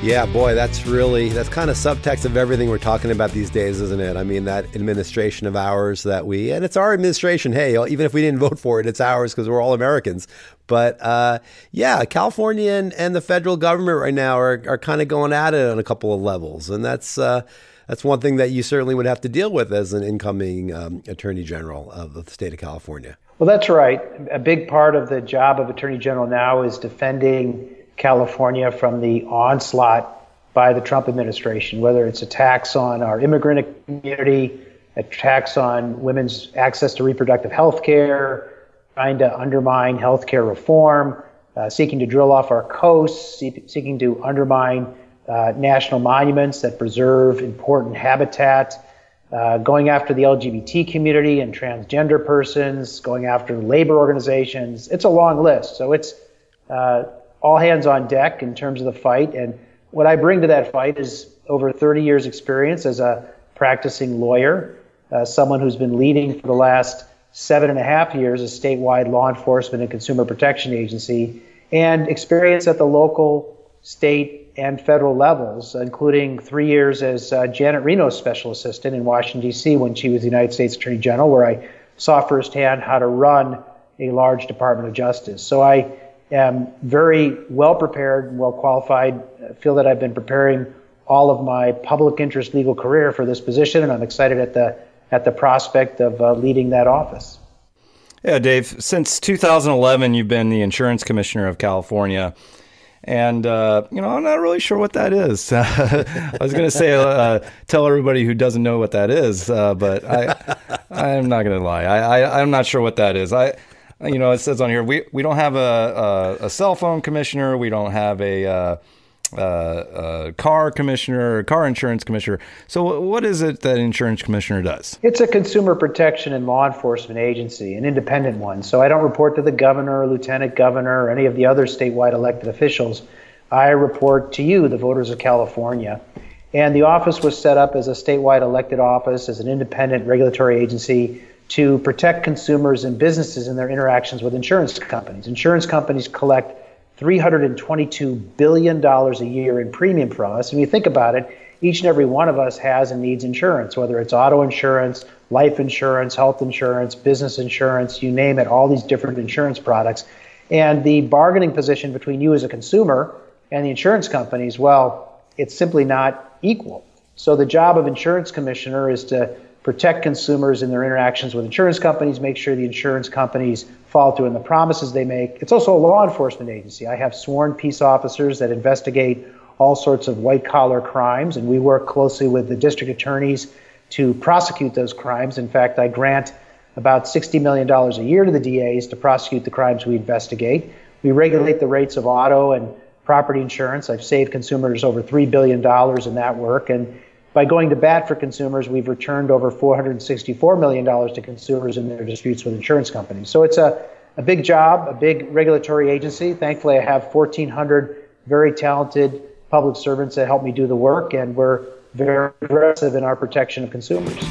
Yeah, boy, that's kind of subtext of everything we're talking about these days, isn't it? I mean, that administration of ours and it's our administration. Hey, even if we didn't vote for it, it's ours because we're all Americans. But yeah, California and the federal government right now are kind of going at it on a couple of levels. And that's one thing that you certainly would have to deal with as an incoming Attorney General of the state of California. Well, that's right. A big part of the job of Attorney General now is defending California from the onslaught by the Trump administration, whether it's attacks on our immigrant community, attacks on women's access to reproductive health care, trying to undermine health care reform, seeking to drill off our coasts, seeking to undermine national monuments that preserve important habitat, going after the LGBT community and transgender persons, going after labor organizations. It's a long list. So it's all hands on deck in terms of the fight. And what I bring to that fight is over 30 years experience as a practicing lawyer, someone who's been leading for the last 7.5 years a statewide law enforcement and consumer protection agency, and experience at the local, state, and federal levels, including 3 years as Janet Reno's special assistant in Washington, D.C. when she was the United States Attorney General, where I saw firsthand how to run a large Department of Justice. So I am very well prepared and well qualified. I feel that I've been preparing all of my public interest legal career for this position, and I'm excited at the prospect of leading that office. Yeah, Dave, since 2011, you've been the Insurance Commissioner of California. And, I'm not really sure what that is. I was going to say, tell everybody who doesn't know what that is, but I'm not going to lie. I'm not sure what that is. It says on here, we don't have a cell phone commissioner. We don't have a car commissioner, car insurance commissioner. So what is it that insurance commissioner does? It's a consumer protection and law enforcement agency, an independent one. So I don't report to the governor or lieutenant governor or any of the other statewide elected officials. I report to you, the voters of California. And the office was set up as a statewide elected office, as an independent regulatory agency to protect consumers and businesses in their interactions with insurance companies. Insurance companies collect $322 billion a year in premium from us. And you think about it, each and every one of us has and needs insurance, whether it's auto insurance, life insurance, health insurance, business insurance, you name it, all these different insurance products. And the bargaining position between you as a consumer and the insurance companies, well, it's simply not equal. So the job of insurance commissioner is to protect consumers in their interactions with insurance companies, make sure the insurance companies follow through on the promises they make. It's also a law enforcement agency. I have sworn peace officers that investigate all sorts of white-collar crimes, and we work closely with the district attorneys to prosecute those crimes. In fact, I grant about $60 million a year to the DAs to prosecute the crimes we investigate. We regulate the rates of auto and property insurance. I've saved consumers over $3 billion in that work, and by going to bat for consumers, we've returned over $464 million to consumers in their disputes with insurance companies. So it's a big job, a big regulatory agency. Thankfully, I have 1,400 very talented public servants that help me do the work, and we're very aggressive in our protection of consumers.